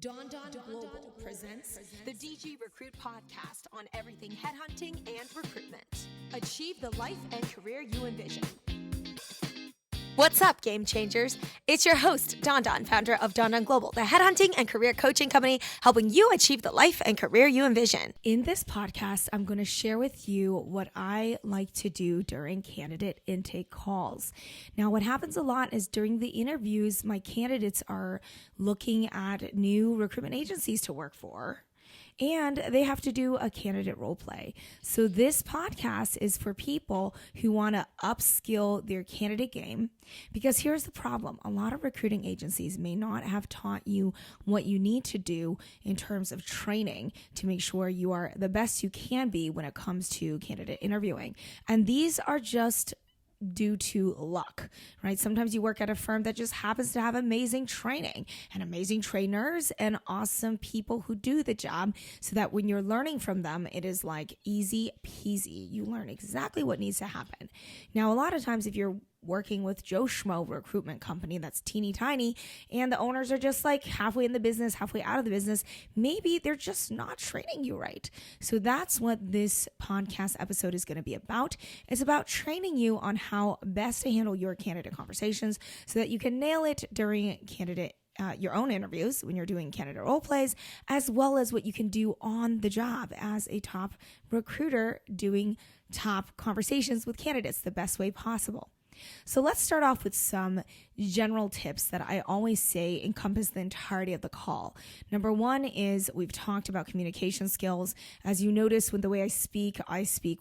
Don Global presents the DG Recruit podcast on everything headhunting and recruitment. Achieve the life and career you envision. What's up, game changers? It's your host, Don, founder of Don Global, the headhunting and career coaching company helping you achieve the life and career you envision. In this podcast, I'm going to share with you what I like to do during candidate intake calls. Now, what happens a lot is during the interviews, my candidates are looking at new recruitment agencies to work for, and they have to do a candidate role play. So this podcast is for people who want to upskill their candidate game, because here's the problem. A lot of recruiting agencies may not have taught you what you need to do in terms of training to make sure you are the best you can be when it comes to candidate interviewing. And these are just due to luck, right? Sometimes you work at a firm that just happens to have amazing training and amazing trainers and awesome people who do the job, so that when you're learning from them, it is like easy peasy. You learn exactly what needs to happen. Now, a lot of times if you're working with Joe Schmo recruitment company that's teeny tiny and the owners are just like halfway in the business, halfway out of the business, maybe they're just not training you right. So that's what this podcast episode is going to be about. It's about training you on how best to handle your candidate conversations so that you can nail it during your own interviews when you're doing candidate role plays, as well as what you can do on the job as a top recruiter doing top conversations with candidates the best way possible. So let's start off with some general tips that I always say encompass the entirety of the call. Number one is we've talked about communication skills. As you notice with the way I speak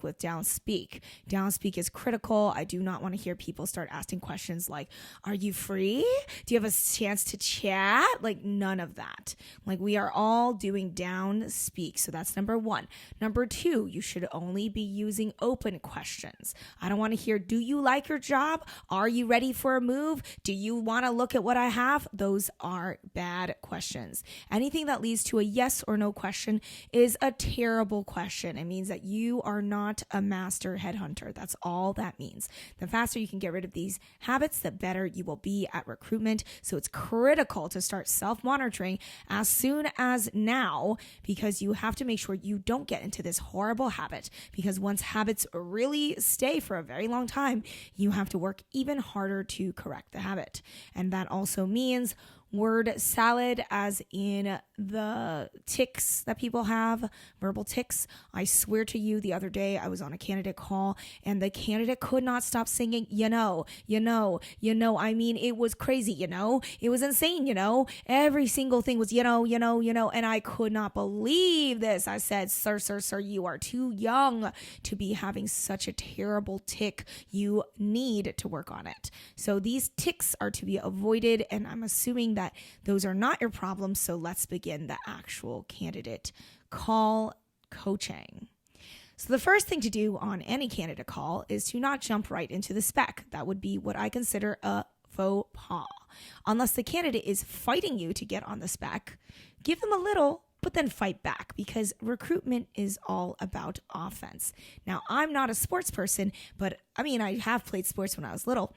with downspeak. Downspeak is critical. I do not want to hear people start asking questions like, are you free? Do you have a chance to chat? Like none of that. Like we are all doing downspeak. So that's number one. Number two, you should only be using open questions. I don't want to hear, do you like your job? Are you ready for a move? Do you want to look at what I have? Those are bad questions. Anything that leads to a yes or no question is a terrible question. It means that you are not a master headhunter. That's all that means. The faster you can get rid of these habits, the better you will be at recruitment. So it's critical to start self-monitoring as soon as now, because you have to make sure you don't get into this horrible habit, because once habits really stay for a very long time, you have to work even harder to correct the habit. And that also means word salad, as in the tics that people have, verbal tics. I swear to you, the other day I was on a candidate call and the candidate could not stop singing, you know. I mean, it was crazy, it was insane, every single thing was, and I could not believe this. I said, sir, you are too young to be having such a terrible tic. You need to work on it. So these tics are to be avoided, and I'm assuming that those are not your problems. So let's begin the actual candidate call coaching. So the first thing to do on any candidate call is to not jump right into the spec. That would be what I consider a faux pas. Unless the candidate is fighting you to get on the spec, give them a little, but then fight back, because recruitment is all about offense. Now, I'm not a sports person, but I have played sports when I was little.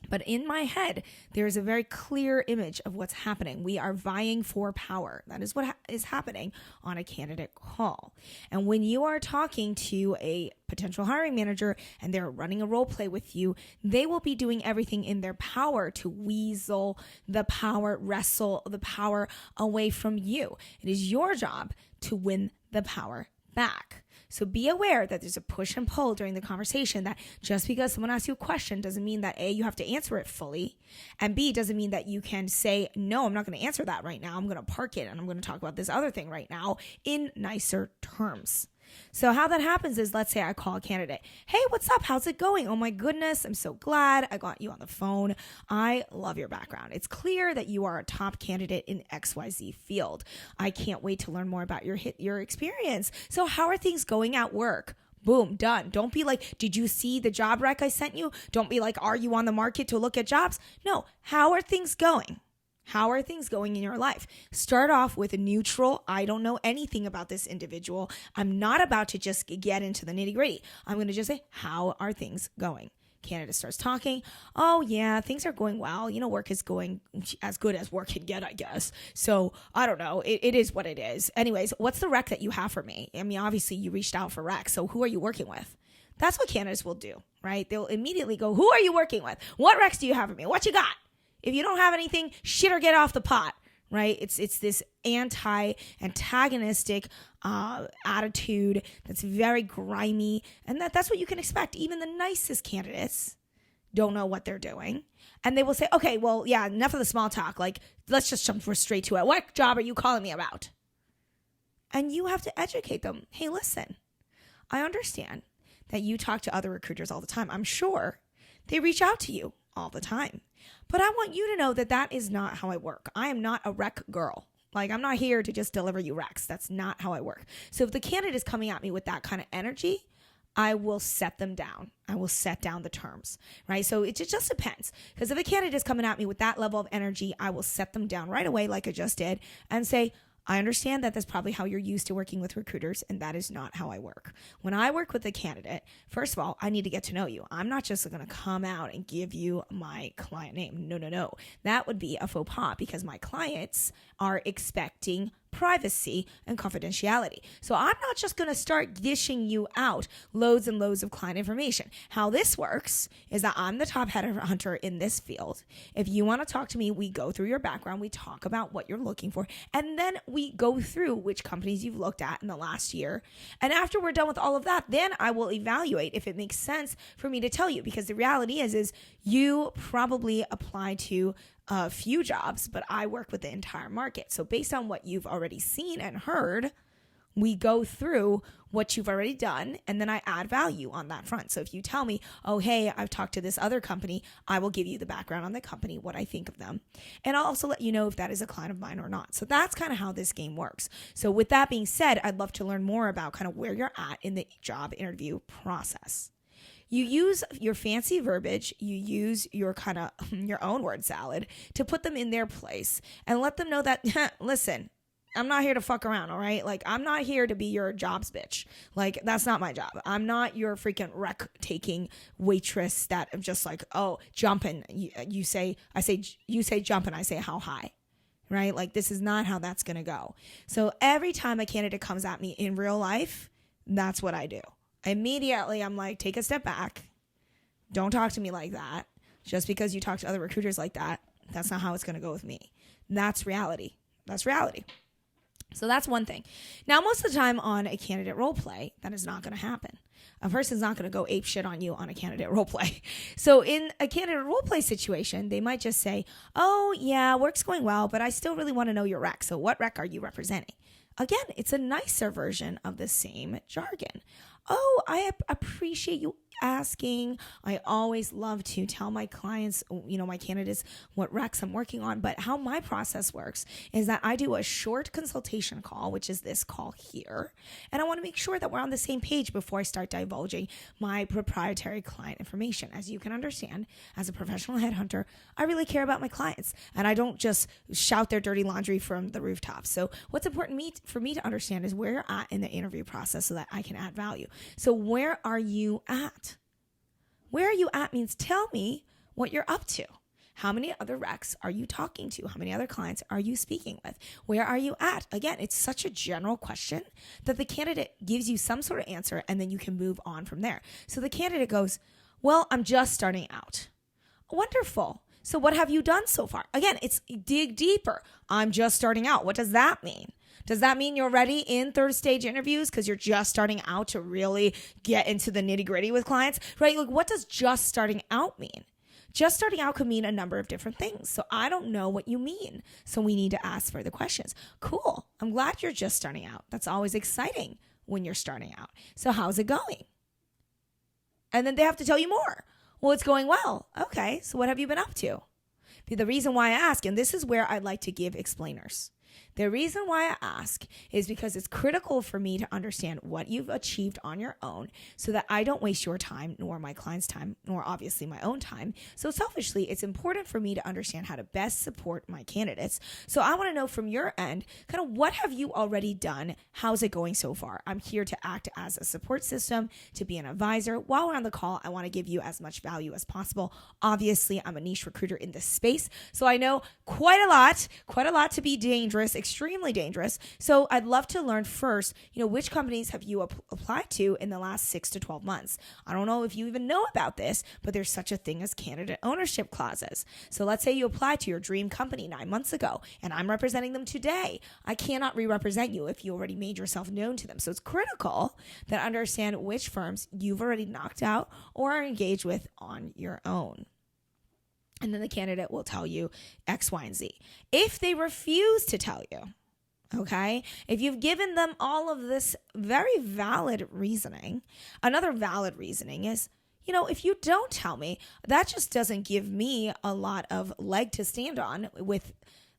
But in my head, there is a very clear image of what's happening. We are vying for power. That is what is happening on a candidate call. And when you are talking to a potential hiring manager and they're running a role play with you, they will be doing everything in their power to weasel the power, wrestle the power away from you. It is your job to win the power back. So be aware that there's a push and pull during the conversation, that just because someone asks you a question doesn't mean that A, you have to answer it fully, and B, doesn't mean that you can say, no, I'm not going to answer that right now. I'm going to park it and I'm going to talk about this other thing right now in nicer terms. So how that happens is, let's say I call a candidate. Hey, what's up? How's it going? Oh my goodness, I'm so glad I got you on the phone. I love your background. It's clear that you are a top candidate in XYZ field. I can't wait to learn more about your experience. So how are things going at work? Boom, done. Don't be like, did you see the job rec I sent you? Don't be like, are you on the market to look at jobs? No, how are things going? How are things going in your life? Start off with a neutral, I don't know anything about this individual. I'm not about to just get into the nitty-gritty. I'm going to just say, how are things going? Candidate starts talking. Oh, yeah, things are going well. Work is going as good as work can get, I guess. So I don't know. It is what it is. Anyways, what's the rec that you have for me? I mean, obviously you reached out for rec. So who are you working with? That's what candidates will do, right? They'll immediately go, who are you working with? What recs do you have for me? What you got? If you don't have anything, shit or get off the pot, right? It's this antagonistic attitude that's very grimy, and that's what you can expect. Even the nicest candidates don't know what they're doing, and they will say, okay, well, yeah, enough of the small talk. Like, let's just jump straight to it. What job are you calling me about? And you have to educate them. Hey, listen, I understand that you talk to other recruiters all the time. I'm sure they reach out to you all the time. But I want you to know that that is not how I work. I am not a rec girl. Like, I'm not here to just deliver you recs. That's not how I work. So if the candidate is coming at me with that kind of energy, I will set them down. I will set down the terms, right? So it just depends. Because if a candidate is coming at me with that level of energy, I will set them down right away like I just did and say, I understand that that's probably how you're used to working with recruiters, and that is not how I work. When I work with a candidate, first of all, I need to get to know you. I'm not just going to come out and give you my client name. No. That would be a faux pas because my clients are expecting privacy and confidentiality. So I'm not just going to start dishing you out loads and loads of client information. How this works is that I'm the top headhunter in this field. If you want to talk to me, we go through your background, we talk about what you're looking for, and then we go through which companies you've looked at in the last year. And after we're done with all of that, then I will evaluate if it makes sense for me to tell you, because the reality is you probably apply to a few jobs, but I work with the entire market. So based on what you've already seen and heard, we go through what you've already done, and then I add value on that front. So if you tell me, oh, hey, I've talked to this other company, I will give you the background on the company, what I think of them. And I'll also let you know if that is a client of mine or not. So that's kind of how this game works. So with that being said, I'd love to learn more about kind of where you're at in the job interview process. You use your fancy verbiage, you use your kind of your own word salad to put them in their place and let them know that, listen, I'm not here to fuck around, all right? Like, I'm not here to be your jobs bitch. Like, that's not my job. I'm not your freaking rec-taking waitress that I'm just like, oh, jumping. You say jump and I say how high, right? Like, this is not how that's going to go. So every time a candidate comes at me in real life, that's what I do. Immediately, I'm like, take a step back. Don't talk to me like that. Just because you talk to other recruiters like that, that's not how it's going to go with me. That's reality. That's reality. So that's one thing. Now, most of the time on a candidate role play, that is not going to happen. A person's not going to go ape shit on you on a candidate role play. So in a candidate role play situation, they might just say, oh, yeah, work's going well, but I still really want to know your rec. So what rec are you representing? Again, it's a nicer version of the same jargon. Oh, I appreciate you asking. I always love to tell my clients, my candidates, what recs I'm working on. But how my process works is that I do a short consultation call, which is this call here. And I want to make sure that we're on the same page before I start divulging my proprietary client information. As you can understand, as a professional headhunter, I really care about my clients. And I don't just shout their dirty laundry from the rooftops. So what's important for me to understand is where you're at in the interview process so that I can add value. So where are you at? Where are you at means tell me what you're up to. How many other recs are you talking to? How many other clients are you speaking with? Where are you at? Again, it's such a general question that the candidate gives you some sort of answer and then you can move on from there. So the candidate goes, well, I'm just starting out. Wonderful. So what have you done so far? Again, it's dig deeper. I'm just starting out. What does that mean? Does that mean you're ready in third stage interviews because you're just starting out to really get into the nitty gritty with clients, right? Like, what does just starting out mean? Just starting out could mean a number of different things. So I don't know what you mean. So we need to ask further questions. Cool. I'm glad you're just starting out. That's always exciting when you're starting out. So how's it going? And then they have to tell you more. Well, it's going well. Okay. So what have you been up to? The reason why I ask, and this is where I'd like to give explainers. The reason why I ask is because it's critical for me to understand what you've achieved on your own so that I don't waste your time, nor my client's time, nor obviously my own time. So selfishly, it's important for me to understand how to best support my candidates. So I want to know from your end, kind of what have you already done? How's it going so far? I'm here to act as a support system, to be an advisor. While we're on the call, I want to give you as much value as possible. Obviously, I'm a niche recruiter in this space, so I know quite a lot to be dangerous, extremely dangerous. So I'd love to learn first, which companies have you applied to in the last 6 to 12 months? I don't know if you even know about this, but there's such a thing as candidate ownership clauses. So let's say you applied to your dream company 9 months ago, and I'm representing them today. I cannot re-represent you if you already made yourself known to them. So it's critical that I understand which firms you've already knocked out or are engaged with on your own. And then the candidate will tell you X, Y, and Z. If they refuse to tell you, okay, if you've given them all of this very valid reasoning, another valid reasoning is, if you don't tell me, that just doesn't give me a lot of leg to stand on with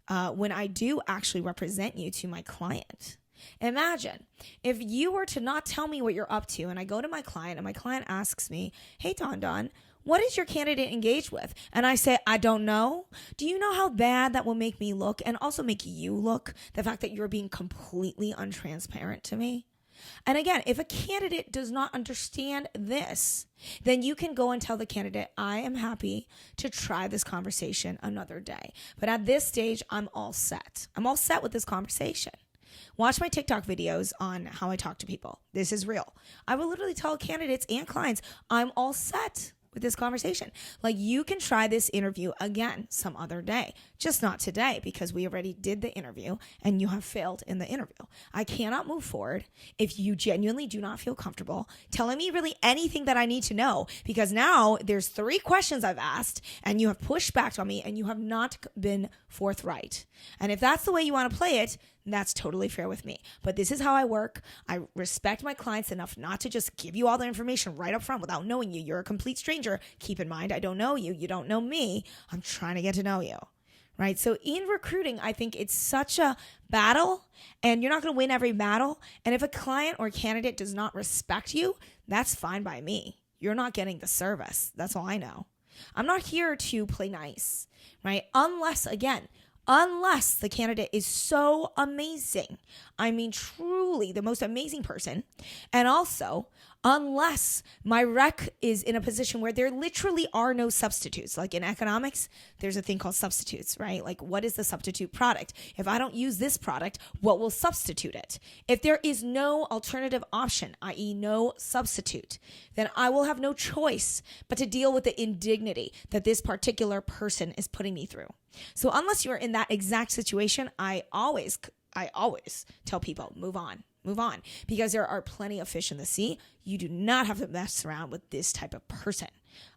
when I do actually represent you to my client. Imagine if you were to not tell me what you're up to, and I go to my client and my client asks me, hey, Don, what is your candidate engaged with? And I say, I don't know. Do you know how bad that will make me look and also make you look? The fact that you're being completely untransparent to me. And again, if a candidate does not understand this, then you can go and tell the candidate, I am happy to try this conversation another day. But at this stage, I'm all set. I'm all set with this conversation. Watch my TikTok videos on how I talk to people. This is real. I will literally tell candidates and clients, I'm all set with this conversation. Like, you can try this interview again some other day, just not today, because we already did the interview and you have failed in the interview. I cannot move forward if you genuinely do not feel comfortable telling me really anything that I need to know, because now there's 3 questions I've asked and you have pushed back on me and you have not been forthright. And if that's the way you want to play it, that's totally fair with me. But this is how I work. I respect my clients enough not to just give you all the information right up front without knowing you. You're a complete stranger. Keep in mind, I don't know you. You don't know me. I'm trying to get to know you, right? So in recruiting, I think it's such a battle, and you're not going to win every battle. And if a client or candidate does not respect you, that's fine by me. You're not getting the service. That's all I know. I'm not here to play nice, right? Unless the candidate is so amazing. I mean, truly the most amazing person. And also, unless my rec is in a position where there literally are no substitutes. Like in economics, there's a thing called substitutes, right? Like, what is the substitute product? If I don't use this product, what will substitute it? If there is no alternative option, i.e. no substitute, then I will have no choice but to deal with the indignity that this particular person is putting me through. So unless you're in that exact situation, I always tell people, move on, because there are plenty of fish in the sea. You do not have to mess around with this type of person.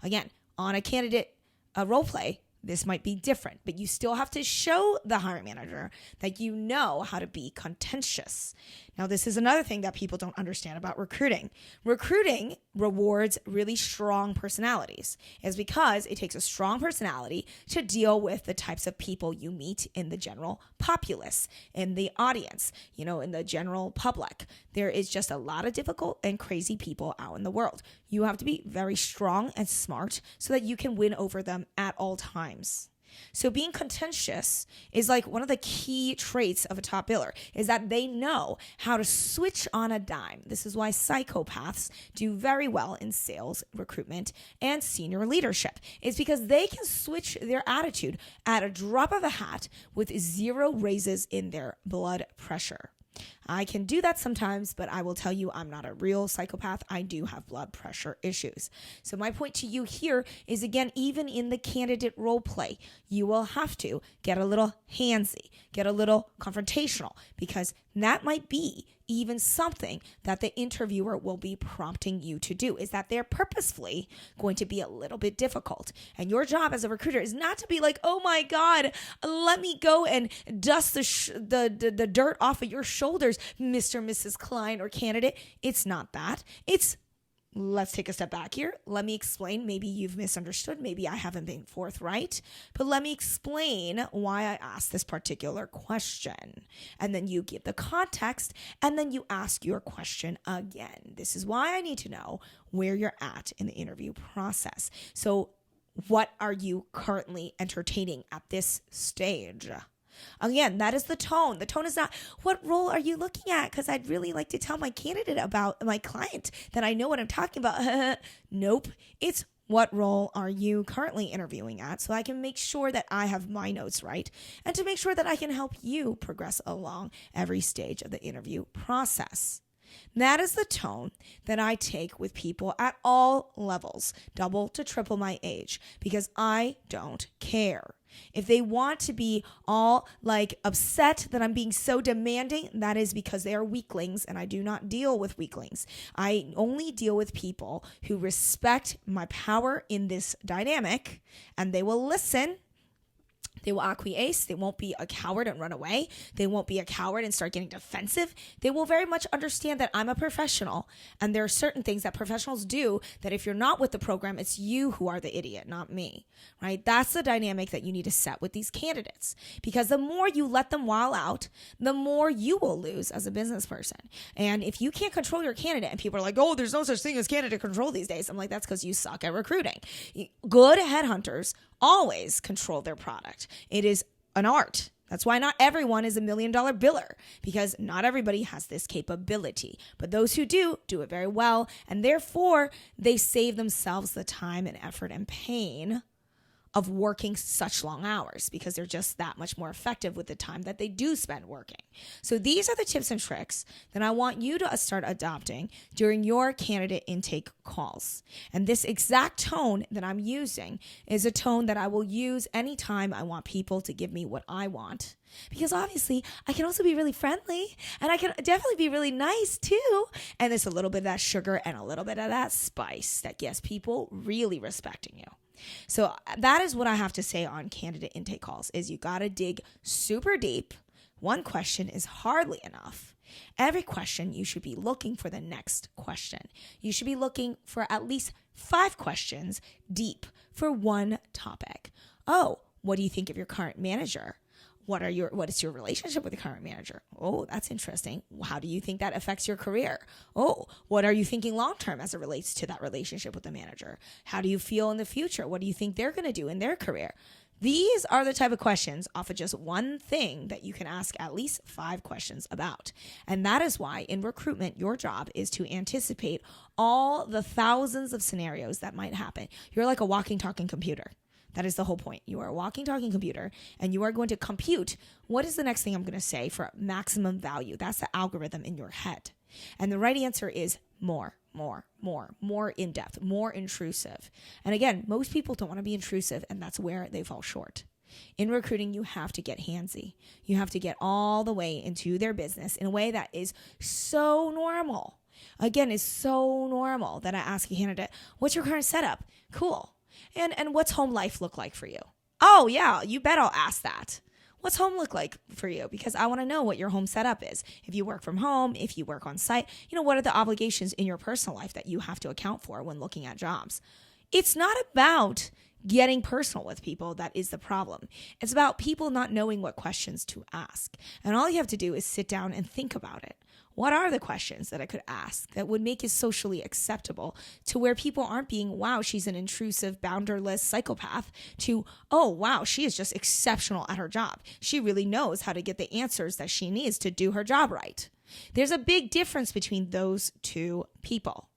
Again, on a candidate role play, this might be different, but you still have to show the hiring manager that you know how to be contentious. Now, this is another thing that people don't understand about recruiting. Recruiting rewards really strong personalities. It's because it takes a strong personality to deal with the types of people you meet in the general populace, in the audience, in the general public. There is just a lot of difficult and crazy people out in the world. You have to be very strong and smart so that you can win over them at all times. So being contentious is like one of the key traits of a top biller, is that they know how to switch on a dime. This is why psychopaths do very well in sales, recruitment, and senior leadership. It's because they can switch their attitude at a drop of a hat with 0 raises in their blood pressure. I can do that sometimes, but I will tell you I'm not a real psychopath. I do have blood pressure issues. So my point to you here is, again, even in the candidate role play, you will have to get a little handsy, get a little confrontational, because that might be even something that the interviewer will be prompting you to do, is that they're purposefully going to be a little bit difficult. And your job as a recruiter is not to be like, oh my God, let me go and dust the dirt off of your shoulders, Mr. and Mrs. Client or candidate. It's not that. It's let's take a step back here. Let me explain. Maybe you've misunderstood. Maybe I haven't been forthright, but let me explain why I asked this particular question. And then you give the context, and then you ask your question again. This is why I need to know where you're at in the interview process. So what are you currently entertaining at this stage? Again, that is the tone. The tone is not, what role are you looking at? Because I'd really like to tell my candidate about my client that I know what I'm talking about. Nope. It's what role are you currently interviewing at, so I can make sure that I have my notes right and to make sure that I can help you progress along every stage of the interview process. That is the tone that I take with people at all levels, double to triple my age, because I don't care. If they want to be all like upset that I'm being so demanding, that is because they are weaklings, and I do not deal with weaklings. I only deal with people who respect my power in this dynamic, and they will listen. They will acquiesce. They won't be a coward and run away. They won't be a coward and start getting defensive. They will very much understand that I'm a professional, and there are certain things that professionals do that if you're not with the program, it's you who are the idiot, not me, right? That's the dynamic that you need to set with these candidates, because the more you let them wild out, the more you will lose as a business person. And if you can't control your candidate, and people are like, oh, there's no such thing as candidate control these days. I'm like, that's because you suck at recruiting. Good headhunters always control their product. It is an art. That's why not everyone is $1 million biller, because not everybody has this capability. But those who do it very well, and therefore they save themselves the time and effort and pain of working such long hours, because they're just that much more effective with the time that they do spend working. So these are the tips and tricks that I want you to start adopting during your candidate intake calls. And this exact tone that I'm using is a tone that I will use anytime I want people to give me what I want. Because obviously I can also be really friendly, and I can definitely be really nice too. And there's a little bit of that sugar and a little bit of that spice that gets people really respecting you. So that is what I have to say on candidate intake calls, is you got to dig super deep. One question is hardly enough. Every question, you should be looking for the next question. You should be looking for at least 5 questions deep for one topic. Oh, what do you think of your current manager? What is your relationship with the current manager? Oh, that's interesting. How do you think that affects your career? Oh, what are you thinking long-term as it relates to that relationship with the manager? How do you feel in the future? What do you think they're going to do in their career? These are the type of questions off of just one thing that you can ask at least 5 questions about. And that is why in recruitment, your job is to anticipate all the thousands of scenarios that might happen. You're like a walking, talking computer. That is the whole point. You are a walking, talking computer, and you are going to compute what is the next thing I'm going to say for maximum value. That's the algorithm in your head. And the right answer is more in depth, more intrusive. And again, most people don't want to be intrusive, and that's where they fall short. In recruiting, you have to get handsy. You have to get all the way into their business in a way that is so normal. Again, is so normal that I ask a candidate, what's your current setup? Cool. And what's home life look like for you? Oh, yeah, you bet I'll ask that. What's home look like for you? Because I want to know what your home setup is. If you work from home, if you work on site, what are the obligations in your personal life that you have to account for when looking at jobs? It's not about getting personal with people that is the problem. It's about people not knowing what questions to ask. And all you have to do is sit down and think about it. What are the questions that I could ask that would make it socially acceptable to where people aren't being, wow, she's an intrusive, boundaryless psychopath, to, oh, wow, she is just exceptional at her job. She really knows how to get the answers that she needs to do her job right. There's a big difference between those two people.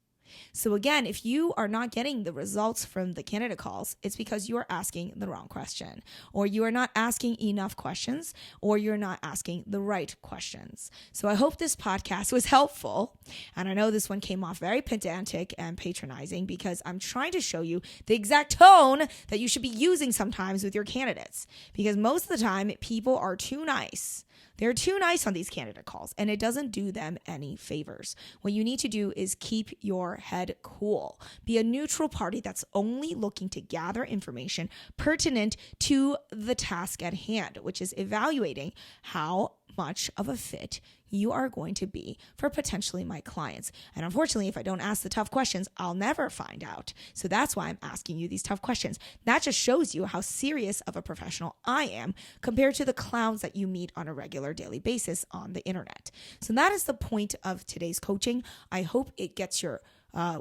So again, if you are not getting the results from the candidate calls, it's because you are asking the wrong question, or you are not asking enough questions, or you're not asking the right questions. So I hope this podcast was helpful. And I know this one came off very pedantic and patronizing, because I'm trying to show you the exact tone that you should be using sometimes with your candidates, because most of the time people are too nice. They're too nice on these candidate calls, and it doesn't do them any favors. What you need to do is keep your head cool. Be a neutral party that's only looking to gather information pertinent to the task at hand, which is evaluating how much of a fit you are going to be for potentially my clients. And unfortunately, if I don't ask the tough questions, I'll never find out. So that's why I'm asking you these tough questions. That just shows you how serious of a professional I am compared to the clowns that you meet on a regular daily basis on the internet. So that is the point of today's coaching. I hope it gets your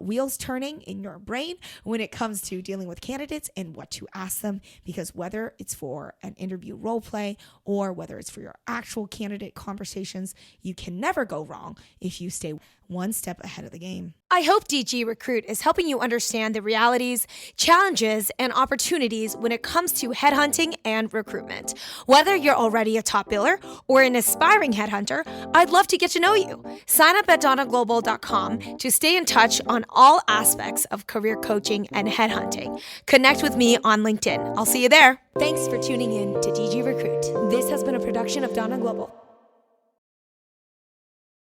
wheels turning in your brain when it comes to dealing with candidates and what to ask them, because whether it's for an interview role play or whether it's for your actual candidate conversations, you can never go wrong if you stay one step ahead of the game. I hope DG Recruit is helping you understand the realities, challenges, and opportunities when it comes to headhunting and recruitment. Whether you're already a top biller or an aspiring headhunter, I'd love to get to know you. Sign up at donnaglobal.com to stay in touch on all aspects of career coaching and headhunting. Connect with me on LinkedIn. I'll see you there. Thanks for tuning in to DG Recruit. This has been a production of Donna Global.